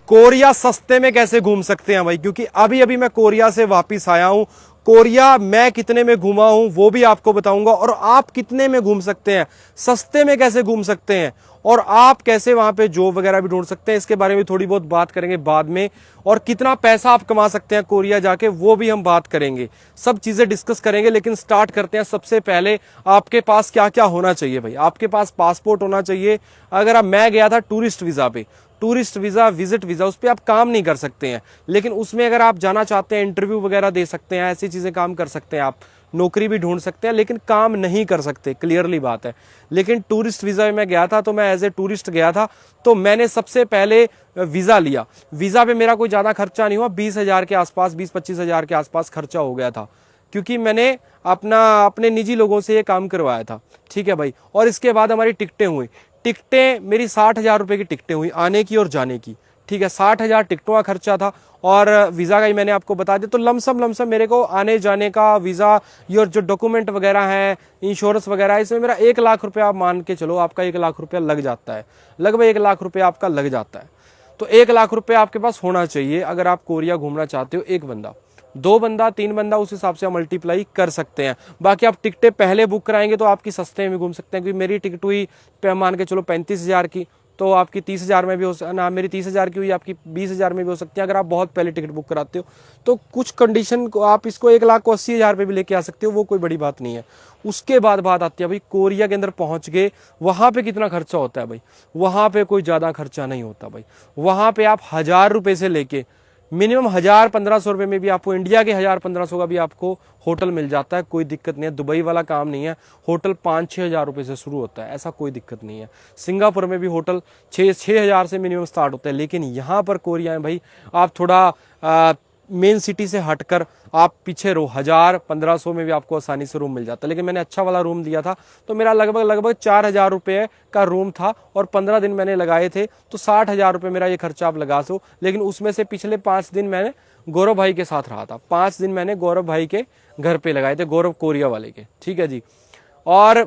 Korea सस्ते में कैसे घूम सकते हैं भाई, क्योंकि अभी अभी मैं कोरिया से वापस आया हूं। कोरिया मैं कितने में घूमा हूं वो भी आपको बताऊंगा, और आप कितने में घूम सकते हैं, सस्ते में कैसे घूम सकते हैं, और आप कैसे वहां पे जॉब वगैरह भी ढूंढ सकते हैं, इसके बारे में थोड़ी बहुत बात करेंगे बाद में। और कितना पैसा आप कमा सकते हैं कोरिया जाके वो भी हम बात करेंगे, सब चीजें डिस्कस करेंगे। लेकिन स्टार्ट करते हैं। सबसे पहले आपके पास क्या क्या होना चाहिए भाई, आपके पास पासपोर्ट होना चाहिए। अगर मैं गया था टूरिस्ट वीजा पे, टूरिस्ट वीजा, विजिट वीजा, उस पर आप काम नहीं कर सकते हैं, लेकिन उसमें अगर आप जाना चाहते हैं, इंटरव्यू वगैरह दे सकते हैं, ऐसी चीजें काम कर सकते हैं, आप नौकरी भी ढूंढ सकते हैं, लेकिन काम नहीं कर सकते, क्लियरली बात है। लेकिन टूरिस्ट वीजा में मैं गया था, तो मैं एज ए टूरिस्ट गया था, तो मैंने सबसे पहले वीजा लिया। वीजा पे मेरा कोई ज्यादा खर्चा नहीं हुआ, 20,000 के आसपास, 20-25,000 के आसपास खर्चा हो गया था, क्योंकि मैंने अपने निजी लोगों से ये काम करवाया था। ठीक है भाई। और इसके बाद हमारी टिकटें हुई। टिकटें मेरी 60,000 रुपए की टिकटें हुई, आने की और जाने की। ठीक है, 60,000 टिकटों का खर्चा था, और वीजा का ही मैंने आपको बता दिया। तो लमसम मेरे को आने जाने का, वीजा, ये जो डॉक्यूमेंट वगैरह है, इंश्योरेंस वगैरह, इसमें मेरा 1 लाख रुपया, आप मान के चलो आपका 1 लाख रुपया लग जाता है, लगभग 1 लाख रुपया आपका लग जाता है। तो 1 लाख रुपया आपके पास होना चाहिए अगर आप कोरिया घूमना चाहते हो। एक बंदा, 2 बंदा, 3 बंदा, उस हिसाब से आप मल्टीप्लाई कर सकते हैं। बाकी आप टिकटें पहले बुक कराएंगे तो आपकी सस्ते में घूम सकते हैं, क्योंकि मेरी टिकट हुई मान के चलो 35,000 की, तो आपकी 30,000 में भी हो ना, मेरी 30,000 की हुई, आपकी 20,000 में भी हो सकती है, अगर आप बहुत पहले टिकट बुक कराते हो। तो कुछ कंडीशन को आप इसको 1,80,000 पे भी लेके आ सकते हो, वो कोई बड़ी बात नहीं है। उसके बाद बात आती है भाई, कोरिया के अंदर पहुंच गए, वहां पे कितना खर्चा होता है भाई। वहां पे कोई ज्यादा खर्चा नहीं होता भाई। वहां पे आप 1,000 रुपए से लेके मिनिमम 1,000-1,500 रुपए में भी आपको, इंडिया के 1,000-1,500 का भी आपको होटल मिल जाता है, कोई दिक्कत नहीं है। दुबई वाला काम नहीं है, होटल 5-6 हज़ार रुपए से शुरू होता है, ऐसा कोई दिक्कत नहीं है। सिंगापुर में भी होटल 6 हज़ार से मिनिमम स्टार्ट होता है। लेकिन यहाँ पर कोरिया में भाई आप थोड़ा मेन सिटी से हटकर आप पीछे 1,000-1,500 में भी आपको आसानी से रूम मिल जाता है। लेकिन मैंने अच्छा वाला रूम लिया था, तो मेरा लगभग 4,000 रुपये का रूम था, और 15 दिन मैंने लगाए थे, तो 60,000 रुपये मेरा ये खर्चा आप लगा सो। लेकिन उसमें से पिछले 5 दिन मैंने गौरव भाई के साथ रहा था, 5 दिन मैंने गौरव भाई के घर पे लगाए थे, गौरव कोरिया वाले के। ठीक है जी। और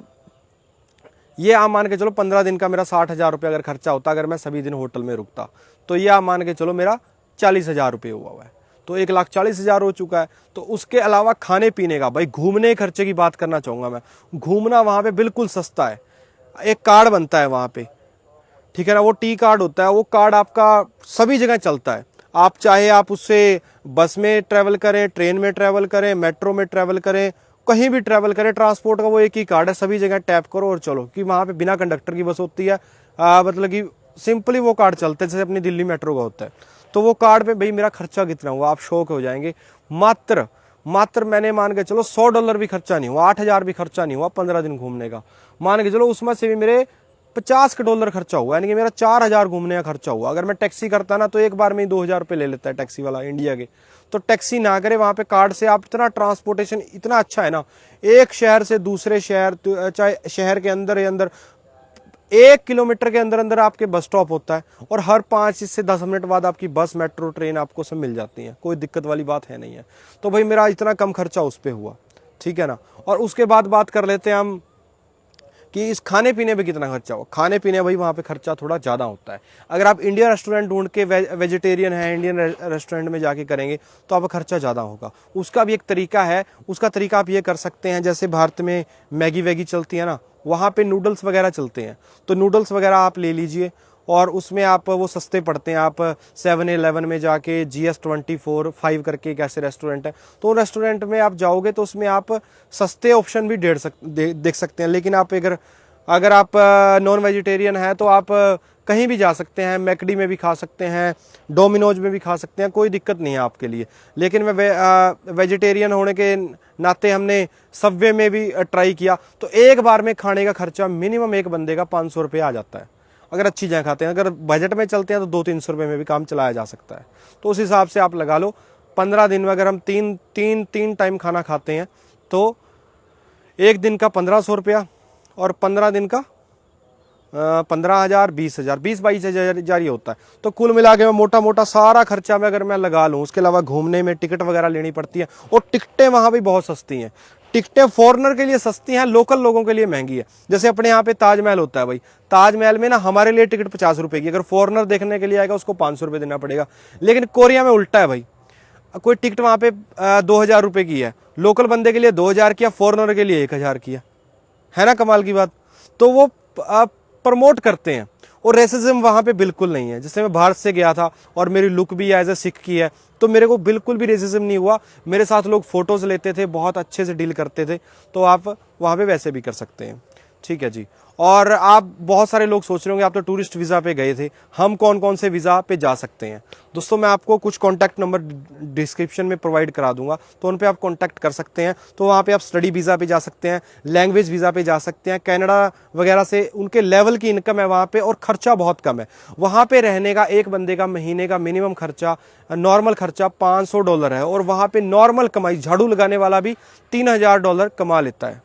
ये आप मान के चलो 15 दिन का मेरा 60,000 रुपये अगर खर्चा होता, अगर मैं सभी दिन होटल में रुकता, तो ये आप मान के चलो मेरा 40,000 रुपये हुआ है, तो 1,40,000 हो चुका है। तो उसके अलावा खाने पीने का, भाई घूमने खर्चे की बात करना चाहूंगा मैं। घूमना वहां पे बिल्कुल सस्ता है। एक कार्ड बनता है वहां पे, ठीक है ना, वो टी कार्ड होता है, वो कार्ड आपका सभी जगह चलता है। आप चाहे आप उससे बस में ट्रेवल करें, ट्रेन में ट्रेवल करें, मेट्रो में ट्रेवल करें, कहीं भी ट्रेवल करें, ट्रांसपोर्ट का वो एक ही कार्ड है, सभी जगह टैप करो और चलो। कि वहां पे बिना कंडक्टर की बस होती है, मतलब कि सिंपली वो कार्ड चलते हैं, जैसे अपनी दिल्ली मेट्रो का होता है। तो वो कार्ड पे भाई मेरा खर्चा कितना हुआ, आप शौक हो जाएंगे। मात्र मैंने मान के चलो $100 भी खर्चा नहीं हुआ, 8,000 भी खर्चा नहीं हुआ 15 दिन घूमने का। मान के चलो उसमें से भी मेरे $50 खर्चा हुआ, यानी कि मेरा 4,000 घूमने का खर्चा हुआ। अगर मैं टैक्सी करता ना, तो एक बार में ही 2,000 रुपये ले लेता है टैक्सी वाला इंडिया के। तो टैक्सी ना करे, वहां पे कार्ड से आप, इतना ट्रांसपोर्टेशन इतना अच्छा है ना, एक शहर से दूसरे शहर, चाहे शहर के अंदर या अंदर 1 किलोमीटर के अंदर अंदर आपके बस स्टॉप होता है, और हर 5 से 10 मिनट बाद आपकी बस, मेट्रो, ट्रेन आपको सब मिल जाती है, कोई दिक्कत वाली बात है नहीं है। तो भाई मेरा इतना कम खर्चा उस पर हुआ। ठीक है ना। और उसके बाद बात कर लेते हैं हम कि इस खाने पीने पे कितना खर्चा हुआ। खाने पीने भाई वहाँ पे खर्चा थोड़ा ज़्यादा होता है। अगर आप इंडियन रेस्टोरेंट ढूंढ के वेजिटेरियन है, इंडियन रेस्टोरेंट में जाके करेंगे तो आपका खर्चा ज़्यादा होगा। उसका भी एक तरीका है, उसका तरीका आप ये कर सकते हैं, जैसे भारत में मैगी वैगी चलती है ना, वहाँ पे नूडल्स वगैरह चलते हैं, तो नूडल्स वगैरह आप ले लीजिए, और उसमें आप वो सस्ते पड़ते हैं। आप 7-Eleven में जाके GS24-5 करके एक ऐसे रेस्टोरेंट है, तो रेस्टोरेंट में आप जाओगे तो उसमें आप सस्ते ऑप्शन भी देख सकते हैं। लेकिन आप अगर आप नॉन वेजिटेरियन हैं तो आप कहीं भी जा सकते हैं, मैकडी में भी खा सकते हैं, डोमिनोज में भी खा सकते हैं, कोई दिक्कत नहीं है आपके लिए। लेकिन मैं वेजिटेरियन होने के नाते हमने सबवे में भी ट्राई किया, तो एक बार में खाने का खर्चा मिनिमम एक बंदे का 500 रुपये आ जाता है, अगर अच्छी जगह खाते हैं। अगर बजट में चलते हैं तो 200-300 रुपये में भी काम चलाया जा सकता है। तो उस हिसाब से आप लगा लो 15 दिन में अगर हम तीन टाइम खाना खाते हैं, तो एक दिन का 1,500 रुपया, और 15 दिन का 15,000, 20,000, 20-22,000 ही होता है। तो कुल मिला के मैं मोटा मोटा सारा खर्चा में अगर मैं लगा लूँ, उसके अलावा घूमने में टिकट वगैरह लेनी पड़ती है, और टिकटें वहाँ भी बहुत सस्ती हैं। टिकटें फॉरेनर के लिए सस्ती हैं, लोकल लोगों के लिए महंगी है। जैसे अपने यहाँ पे ताजमहल होता है भाई, ताजमहल में ना हमारे लिए टिकट 50 रुपए की, अगर फॉरेनर देखने के लिए आएगा उसको 500 रुपये देना पड़ेगा। लेकिन कोरिया में उल्टा है भाई, कोई टिकट वहाँ पे 2000 रुपये की है, लोकल बंदे के लिए 2000 की है, फॉरेनर के लिए 1000 की है ना, कमाल की बात। तो वो प्रमोट करते हैं, और रेसिज्म वहाँ पे बिल्कुल नहीं है। जैसे मैं भारत से गया था और मेरी लुक भी एज ए सिख की है, तो मेरे को बिल्कुल भी रेसिज्म नहीं हुआ। मेरे साथ लोग फोटोज लेते थे, बहुत अच्छे से डील करते थे। तो आप वहाँ पे वैसे भी कर सकते हैं, ठीक है जी। और आप बहुत सारे लोग सोच रहे होंगे आप तो टूरिस्ट वीज़ा पे गए थे, हम कौन कौन से वीज़ा पे जा सकते हैं। दोस्तों मैं आपको कुछ कॉन्टैक्ट नंबर डिस्क्रिप्शन में प्रोवाइड करा दूंगा, तो उन पे आप कॉन्टैक्ट कर सकते हैं। तो वहाँ पे आप स्टडी वीज़ा पे जा सकते हैं, लैंग्वेज वीज़ा पे जा सकते हैं, कनाडा वगैरह से उनके लेवल की इनकम है वहाँ पे, और खर्चा बहुत कम है। वहाँ पे रहने का एक बंदे का महीने का मिनिमम खर्चा, नॉर्मल खर्चा $500 है, और वहाँ पे नॉर्मल कमाई, झाड़ू लगाने वाला भी $3000 कमा लेता है।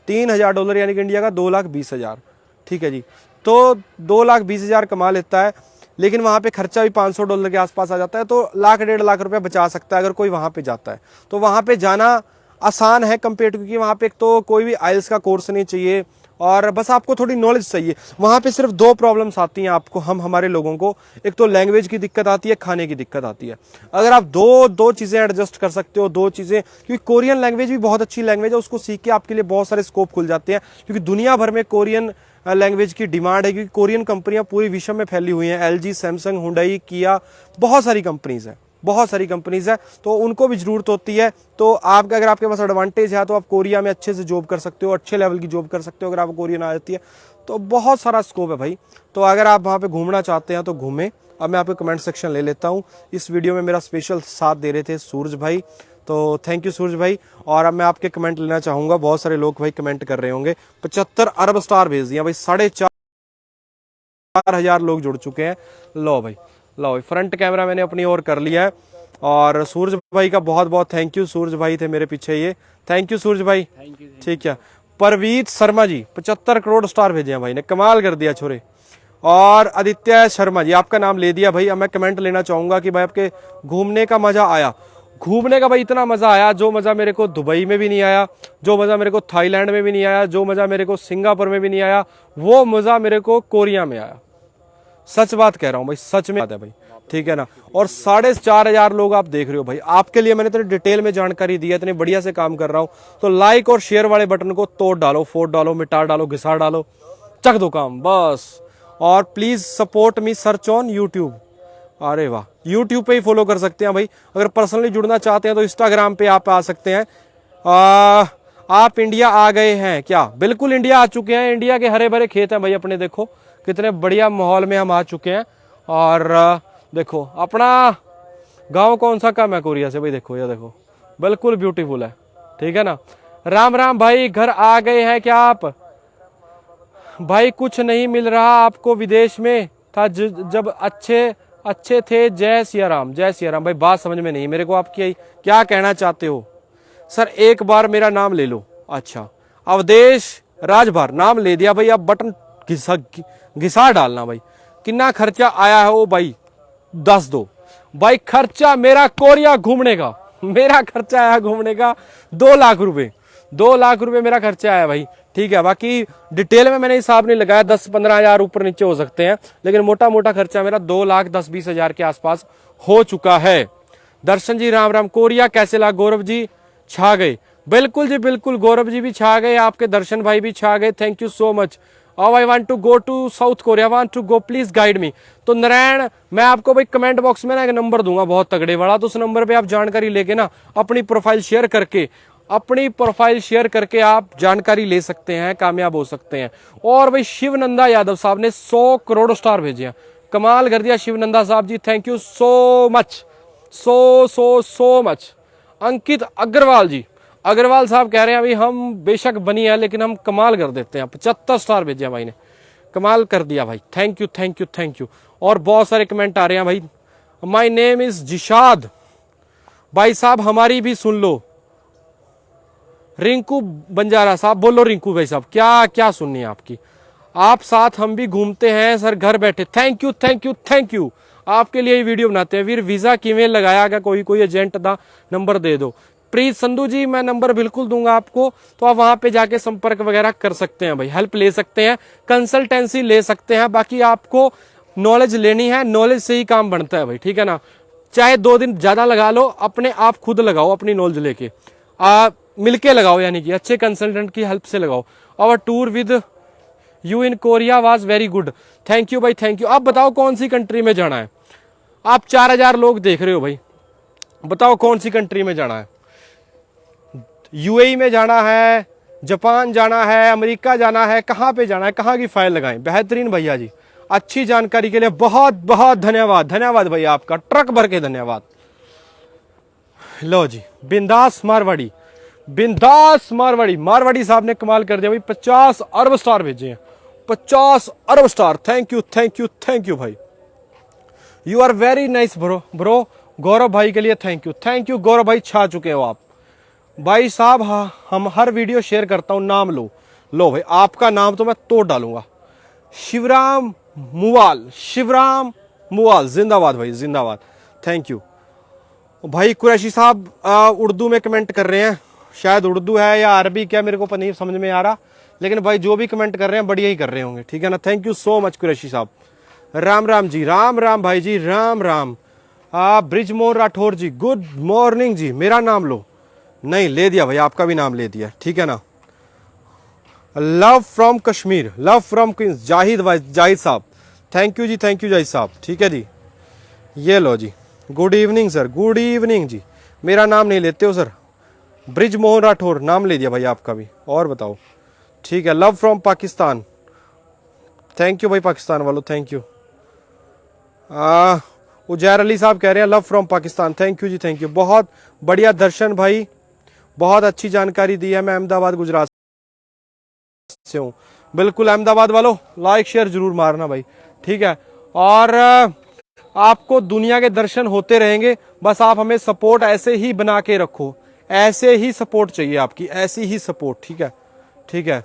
$3000 यानी कि इंडिया का 2,20,000, ठीक है जी। तो 2,20,000 कमा लेता है, लेकिन वहाँ पे खर्चा भी $500 के आसपास आ जाता है। तो 1,00,000 1,50 लाख रुपया बचा सकता है अगर कोई वहाँ पे जाता है। तो वहाँ पे जाना आसान है कंपेयर, क्योंकि वहाँ पे एक तो कोई भी आइल्स का कोर्स नहीं चाहिए, और बस आपको थोड़ी नॉलेज चाहिए। वहाँ पे सिर्फ 2 प्रॉब्लम्स आती हैं आपको, हमारे लोगों को, एक तो लैंग्वेज की दिक्कत आती है, खाने की दिक्कत आती है। अगर आप दो चीज़ें एडजस्ट कर सकते हो, 2 चीज़ें, क्योंकि कोरियन लैंग्वेज भी बहुत अच्छी लैंग्वेज है, उसको सीख के आपके लिए बहुत सारे स्कोप खुल जाते हैं। क्योंकि दुनिया भर में कोरियन लैंग्वेज की डिमांड है, क्योंकि कोरियन कंपनियां पूरी विश्व में फैली हुई हैं। LG, सैमसंग, हुंडई, किया, बहुत सारी कंपनीज हैं, बहुत सारी कंपनीज है, तो उनको भी जरूरत होती है। तो आप अगर आपके पास एडवांटेज है तो आप कोरिया में अच्छे से जॉब कर सकते हो, अच्छे लेवल की जॉब कर सकते हो। अगर आपको कोरियन आ जाती है तो बहुत सारा स्कोप है भाई। तो अगर आप वहाँ पे घूमना चाहते हैं तो घूमें। अब मैं आपको कमेंट सेक्शन ले लेता हूँ। इस वीडियो में मेरा स्पेशल साथ दे रहे थे सूरज भाई, तो थैंक यू सूरज भाई। और अब मैं आपके कमेंट लेना चाहूँगा। बहुत सारे लोग भाई कमेंट कर रहे होंगे। 75 अरब स्टार भेज दिया भाई, 4,500 लोग जुड़ चुके हैं। लो भाई, लो भाई, फ्रंट कैमरा मैंने अपनी ओर कर लिया है। और सूरज भाई का बहुत बहुत थैंक यू। सूरज भाई थे मेरे पीछे, ये थैंक यू सूरज भाई, ठीक है। परवीत शर्मा जी 75 करोड़ स्टार भेजे हैं भाई ने, कमाल कर दिया छोरे। और आदित्य शर्मा जी, आपका नाम ले दिया भाई। अब मैं कमेंट लेना चाहूंगा कि भाई आपके घूमने का मजा आया। घूमने का भाई इतना मजा आया, जो मजा मेरे को दुबई में भी नहीं आया, जो मजा मेरे को थाईलैंड में भी नहीं आया, जो मजा मेरे को सिंगापुर में भी नहीं आया, वो मजा मेरे को कोरिया में आया। सच बात कह रहा हूं भाई, सच में बात है भाई, ठीक है ना। और 4,500 लोग आप देख रहे हो भाई, आपके लिए मैंने इतनी डिटेल में जानकारी दी है, इतनी बढ़िया से काम कर रहा हूं। तो लाइक और शेयर वाले बटन को तोड़ डालो, फोड़ डालो, मिटा डालो, घिसा डालो, चक दो काम बस। और please support me search on YouTube. अरे वाह, यूट्यूब पे ही फॉलो कर सकते हैं भाई। अगर पर्सनली जुड़ना चाहते हैं तो इंस्टाग्राम पे आप आ सकते हैं। आप इंडिया आ गए हैं क्या? बिल्कुल इंडिया आ चुके हैं। इंडिया के हरे भरे खेत हैं भाई अपने, देखो कितने बढ़िया माहौल में हम आ चुके हैं। और देखो अपना गांव कौन सा कम है कोरिया से भाई, देखो ये देखो बिल्कुल ब्यूटीफुल है, ठीक है ना। राम राम भाई, घर आ गए हैं क्या आप? भाई कुछ नहीं मिल रहा आपको, विदेश में था जब अच्छे थे। जय सिया राम, जय सिया राम। भाई बात समझ में नहीं मेरे को, आपकी क्या कहना चाहते हो? सर एक बार मेरा नाम ले लो। अच्छा, अवधेश राजभर नाम ले दिया भाई। अब बटन घिसा डालना भाई। कितना खर्चा आया है वो भाई, 10 दो भाई। खर्चा मेरा कोरिया घूमने का, मेरा खर्चा आया घूमने का 2 लाख रुपए, 2 लाख रुपए मेरा खर्चा आया भाई, ठीक है। बाकी डिटेल में मैंने हिसाब नहीं लगाया, 10-15 हजार ऊपर नीचे हो सकते हैं, लेकिन मोटा मोटा खर्चा मेरा 2,10,20 हजार के आसपास हो चुका है। दर्शन जी राम राम। कोरिया कैसे लगा? गौरव जी छा गए। बिल्कुल जी बिल्कुल, गौरव जी भी छा गए, आपके दर्शन भाई भी छा गए, थैंक यू सो मच। अब I want to go to South Korea, want to go, please guide me. तो नारायण, मैं आपको भाई कमेंट बॉक्स में ना एक नंबर दूंगा बहुत तगड़े वाला, तो उस नंबर पे आप जानकारी लेके ना अपनी प्रोफाइल शेयर करके आप जानकारी ले सकते हैं, कामयाब हो सकते हैं। और भाई शिवनंदा यादव साहब ने 100 करोड़ स्टार भेजे हैं, कमाल कर दिया शिवनंदा साहब ji, thank you so much, so much. Ankit Agarwal ji, Agarwal साहब कह रहे हैं अभी हम बेशक बनी है लेकिन हम कमाल कर देते हैं, 75 स्टार भेजे भाई ने, कमाल कर दिया भाई, थैंक यू। और बहुत सारे कमेंट आ रहे हैं भाई। माय नेम इज जिशाद भाई साहब, हमारी भी सुन लो। रिंकू बंजारा साहब, बोलो रिंकू भाई साहब, क्या सुननी है आपकी? आप साथ हम भी घूमते हैं सर घर बैठे, थैंक यू। आपके लिए वीडियो बनाते हैं वीर। वीजा किवें लगाया गया? कोई एजेंट का नंबर दे दो। प्रीत संधू जी, मैं नंबर बिल्कुल दूंगा आपको, तो आप वहां पे जाके संपर्क वगैरह कर सकते हैं भाई, हेल्प ले सकते हैं, कंसल्टेंसी ले सकते हैं। बाकी आपको नॉलेज लेनी है, नॉलेज से ही काम बनता है भाई, ठीक है ना। चाहे 2 दिन ज्यादा लगा लो, अपने आप खुद लगाओ, अपनी नॉलेज लेके मिलके लगाओ, यानी कि अच्छे कंसल्टेंट की हेल्प से लगाओ। Our tour with you in Korea was very good, thank you भाई, थैंक यू। आप बताओ कौन सी कंट्री में जाना है? आप 4000 लोग देख रहे हो भाई, बताओ कौन सी कंट्री में जाना है? यूएई में जाना है, जापान जाना है, अमेरिका जाना है, कहाँ पे जाना है, कहाँ की फाइल लगाएं? बेहतरीन भैया जी, अच्छी जानकारी के लिए बहुत बहुत धन्यवाद, धन्यवाद भैया आपका, ट्रक भर के धन्यवाद। लो जी, बिंदास मारवाड़ी, बिंदास मारवाड़ी, मारवाड़ी साहब ने कमाल कर दिया भाई, 50 अरब स्टार भेजे हैं, 50 अरब star, thank you thank you thank you भाई, you are very nice bro. Bro Gaurav भाई के लिए thank you, thank you Gaurav भाई, छा चुके हो आप भाई साहब। हाँ, हम हर वीडियो शेयर करता हूं, नाम लो, लो भाई आपका नाम तो मैं तोड़ डालूंगा। शिवराम मुवाल, शिवराम मुवाल, जिंदाबाद भाई, जिंदाबाद, थैंक यू भाई। कुरैशी साहब उर्दू में कमेंट कर रहे हैं, शायद उर्दू है या अरबी, क्या मेरे को नहीं समझ में आ रहा, लेकिन भाई जो भी कमेंट कर रहे हैं बढ़िया ही कर रहे होंगे, ठीक है ना। Thank you so much Qureshi साहब। राम राम जी, राम राम भाई जी, राम राम। ब्रिजमोहन राठौर जी, गुड मॉर्निंग जी, मेरा नाम लो, नहीं ले दिया भाई, आपका भी नाम ले दिया, ठीक है ना। Love from Kashmir, love from Queens, Zahid भाई, जाहिद साहब, thank you ji, thank you Zahid साहब, ठीक है जी। ये लो जी, good evening sir, good evening जी, मेरा नाम नहीं लेते हो सर, ब्रिजमोहन राठौर, नाम ले दिया भाई आपका भी। और बताओ, ठीक है। Love from Pakistan, thank you भाई पाकिस्तान वालों, थैंक यू। उजैर अली साहब कह रहे हैं love from Pakistan, thank you ji, thank you, बहुत बढ़िया। दर्शन भाई, बहुत अच्छी जानकारी दी है, मैं अहमदाबाद गुजरात से हूँ, बिल्कुल अहमदाबाद वालों लाइक शेयर जरूर मारना भाई, ठीक है। और आपको दुनिया के दर्शन होते रहेंगे, बस आप हमें सपोर्ट ऐसे ही बना के रखो, ऐसे ही सपोर्ट चाहिए आपकी, ऐसी ही सपोर्ट, ठीक है, ठीक है।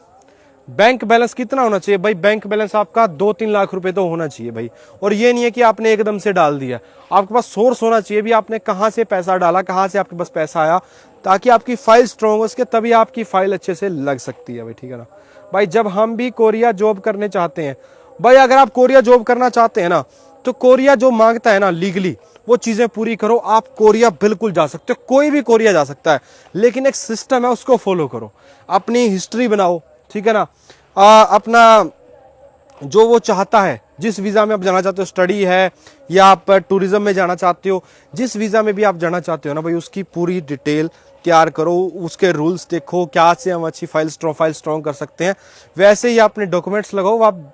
बैंक बैलेंस कितना होना चाहिए भाई? बैंक बैलेंस आपका 2-3 लाख रुपए तो होना चाहिए भाई, और ये नहीं है कि आपने एकदम से डाल दिया, आपके पास सोर्स होना चाहिए भी, आपने कहाँ से पैसा डाला, कहाँ से आपके पास पैसा आया, ताकि आपकी फाइल स्ट्रॉन्ग हो उसके, तभी आपकी फाइल अच्छे से लग सकती है भाई, ठीक है ना भाई। जब हम भी कोरिया जॉब करने चाहते हैं भाई, अगर आप कोरिया जॉब करना चाहते हैं ना, तो कोरिया जो मांगता है ना लीगली, वो चीजें पूरी करो, आप कोरिया बिल्कुल जा सकते हो, कोई भी कोरिया जा सकता है, लेकिन एक सिस्टम है उसको फॉलो करो, अपनी हिस्ट्री बनाओ, ठीक है ना। अपना जो वो चाहता है, जिस वीजा में आप जाना चाहते हो, स्टडी है या आप टूरिज्म में जाना चाहते हो, जिस वीजा में भी आप जाना चाहते हो ना भाई, उसकी पूरी डिटेल तैयार करो, उसके रूल्स देखो, क्या से हम अच्छी फाइल स्ट्रॉन्ग कर सकते हैं, वैसे ही अपने डॉक्यूमेंट्स लगाओ, आप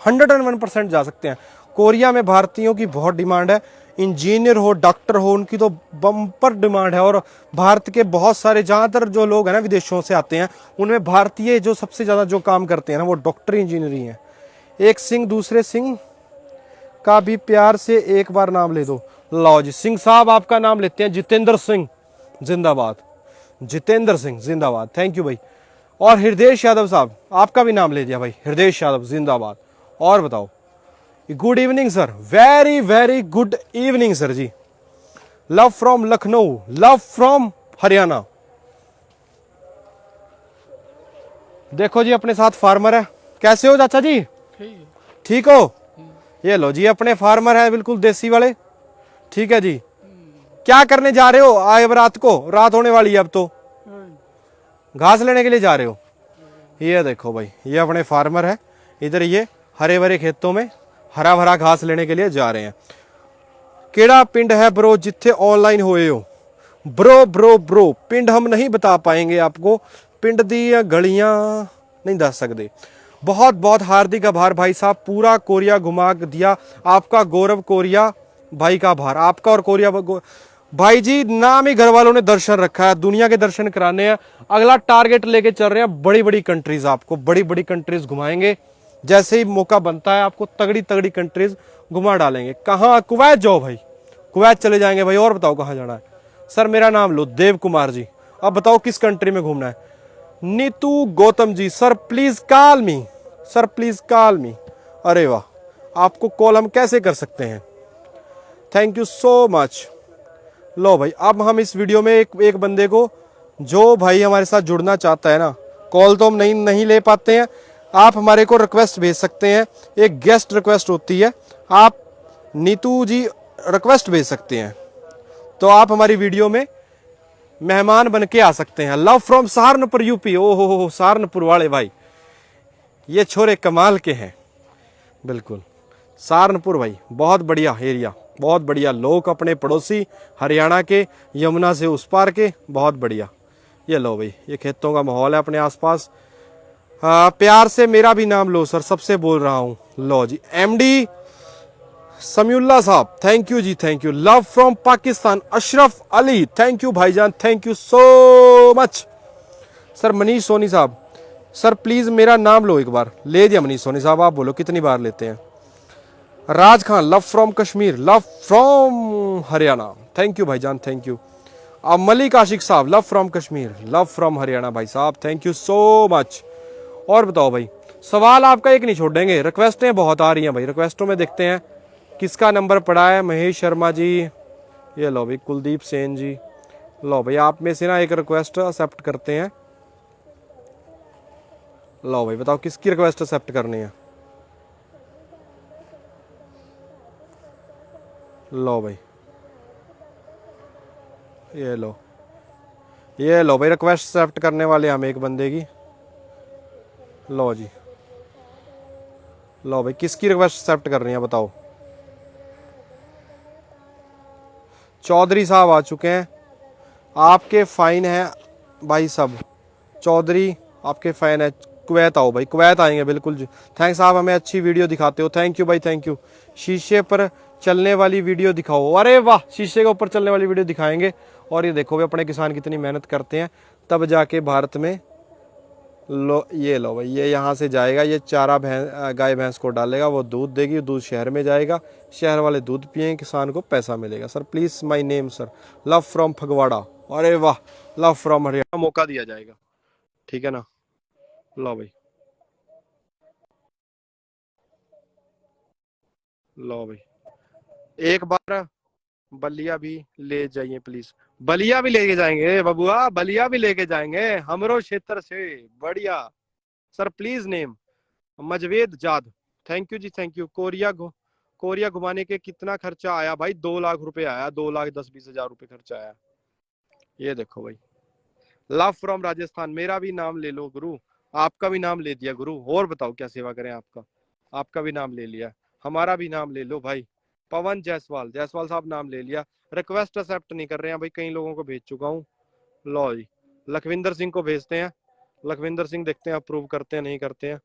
101% जा सकते हैं। कोरिया में भारतीयों की बहुत डिमांड है, इंजीनियर हो, डॉक्टर हो, उनकी तो बम्पर डिमांड है, और भारत के बहुत सारे, ज़्यादातर जो लोग हैं ना विदेशों से आते हैं, उनमें भारतीय जो सबसे ज़्यादा जो काम करते हैं ना, वो डॉक्टर इंजीनियर ही हैं। एक सिंह दूसरे सिंह का भी प्यार से एक बार नाम ले दो, लो जी, सिंह साहब आपका नाम लेते हैं, जितेंद्र सिंह, जिंदाबाद, जितेंद्र सिंह जिंदाबाद, थैंक यू भाई। और हृदय यादव साहब, आपका भी नाम ले दिया भाई, हृदय यादव जिंदाबाद। और बताओ, good evening sir, very very good evening sir ji. Love from Lucknow, love from Haryana. देखो जी, अपने साथ फार्मर है, कैसे हो चाचा जी? ठीक हो? ये लो जी, अपने फार्मर है बिल्कुल देसी वाले, ठीक है जी। क्या करने जा रहे हो आज? अब रात को, रात होने वाली है अब तो, घास लेने के लिए जा रहे हो? ये देखो भाई, ये अपने फार्मर है, इधर ये हरे भरे खेतों में हरा भरा घास लेने के लिए जा रहे हैं। केड़ा पिंड है ब्रो जिथे ऑनलाइन होए हो? ब्रो ब्रो ब्रो पिंड हम नहीं बता पाएंगे आपको, पिंड दी गलियां नहीं दस सकते। बहुत बहुत हार्दिक आभार भाई साहब, पूरा कोरिया घुमा दिया, आपका गौरव कोरिया भाई का आभार, आपका और कोरिया भाई जी। नाम ही घर वालों ने दर्शन रखा है, दुनिया के दर्शन कराने हैं, अगला टारगेट लेके चल रहे हैं, बड़ी बड़ी कंट्रीज, आपको बड़ी बड़ी कंट्रीज घुमाएंगे, जैसे ही मौका बनता है आपको तगड़ी तगड़ी कंट्रीज घुमा डालेंगे। कहाँ? कुवैत जाओ भाई, कुवैत चले जाएंगे भाई। और बताओ कहाँ जाना है? सर मेरा नाम लो, देव कुमार जी। अब बताओ किस कंट्री में घूमना है? Neetu Gautam ji, sir please call me, sir please call me. अरे वाह, आपको कॉल हम कैसे कर सकते हैं? Thank you so much. लो भाई, अब हम इस वीडियो में एक एक बंदे को, जो भाई हमारे साथ जुड़ना चाहता है ना, कॉल तो हम नहीं नहीं ले पाते हैं, आप हमारे को रिक्वेस्ट भेज सकते हैं। एक गेस्ट रिक्वेस्ट होती है, आप नीतू जी रिक्वेस्ट भेज सकते हैं, तो आप हमारी वीडियो में मेहमान बन के आ सकते हैं। Love from Saharanpur UP. ओ हो, सहारनपुर वाले भाई, ये छोरे कमाल के हैं। बिल्कुल सहारनपुर भाई, बहुत बढ़िया एरिया, बहुत बढ़िया लोग, अपने पड़ोसी हरियाणा के, यमुना से उस पार के, बहुत बढ़िया। ये लो भाई, ये खेतों का माहौल है अपने आसपास। प्यार से मेरा भी नाम लो सर, सबसे बोल रहा हूँ। लो जी, एमडी समीउल्ला साहब, thank you ji, thank you. Love from Pakistan, Ashraf Ali, thank you भाईजान, thank you so much. Sir Manish Soni साहब, सर प्लीज मेरा नाम लो एक बार। ले दिया मनीष सोनी साहब, आप बोलो कितनी बार लेते हैं। Raj Khan, love from Kashmir, love from Haryana, thank you भाईजान, थैंक यू। अब मलिक आशिक साहब, love from Kashmir, love from Haryana भाई साहब, थैंक यू सो मच। और बताओ भाई, सवाल आपका एक नहीं छोड़ेंगे, रिक्वेस्टें बहुत आ रही हैं भाई, रिक्वेस्टों में देखते हैं किसका नंबर पड़ा है। महेश शर्मा जी, ये लो भाई, कुलदीप सेन जी, लो भाई, आप में से ना एक रिक्वेस्ट एक्सेप्ट करते हैं। लो भाई, बताओ किसकी रिक्वेस्ट एक्सेप्ट करनी है। लो भाई, ये लो, ये लो भाई, रिक्वेस्ट एक्सेप्ट करने वाले हम एक बंदे की। लो जी, लो भाई, किसकी रिक्वेस्ट एक्सेप्ट कर रही है बताओ। चौधरी साहब आ चुके हैं, आपके फाइन है भाई सब। चौधरी आपके फैन है, कुवैत आओ भाई, कुवैत आएंगे बिल्कुल जी। थैंक्स, आप हमें अच्छी वीडियो दिखाते हो, थैंक यू भाई, थैंक यू। शीशे पर चलने वाली वीडियो दिखाओ, अरे वाह, शीशे के ऊपर चलने वाली वीडियो दिखाएंगे। और ये देखो भाई, अपने किसान कितनी मेहनत करते हैं, तब जाके भारत में। लो, ये लो भाई, ये यहाँ से जाएगा, ये चारा गाय भैंस को डालेगा, वो दूध देगी, दूध शहर में जाएगा, शहर वाले दूध पिएंगे, किसान को पैसा मिलेगा। Sir please my name sir, love from Phagwara, अरे वाह, लव फ्रॉम हरियाणा, मौका दिया जाएगा, ठीक है ना। लो भाई, लो भाई, एक बार बलिया भी ले जाइए प्लीज। बलिया भी लेके जाएंगे बबुआ, बलिया भी लेके जाएंगे, हमरो क्षेत्र से, बढ़िया। सर प्लीज नेम मजवेद जाद, thank you ji, thank you. Korea घुमाने के कितना खर्चा आया भाई? 2 लाख रुपए आया, 2,10,20,000 रुपए खर्चा आया। ये देखो भाई, लव फ्रॉम राजस्थान, मेरा भी नाम ले लो गुरु, आपका भी नाम ले दिया गुरु। और बताओ क्या सेवा करें आपका, आपका भी नाम ले लिया, हमारा भी नाम ले लो भाई। पवन जायसवाल, जायसवाल साहब नाम ले लिया। रिक्वेस्ट एक्सेप्ट नहीं कर रहे हैं भाई, कई लोगों को भेज चुका हूँ। लो जी, लखविंदर सिंह को भेजते हैं। लखविंदर सिंह देखते हैं अप्रूव करते हैं नहीं करते हैं।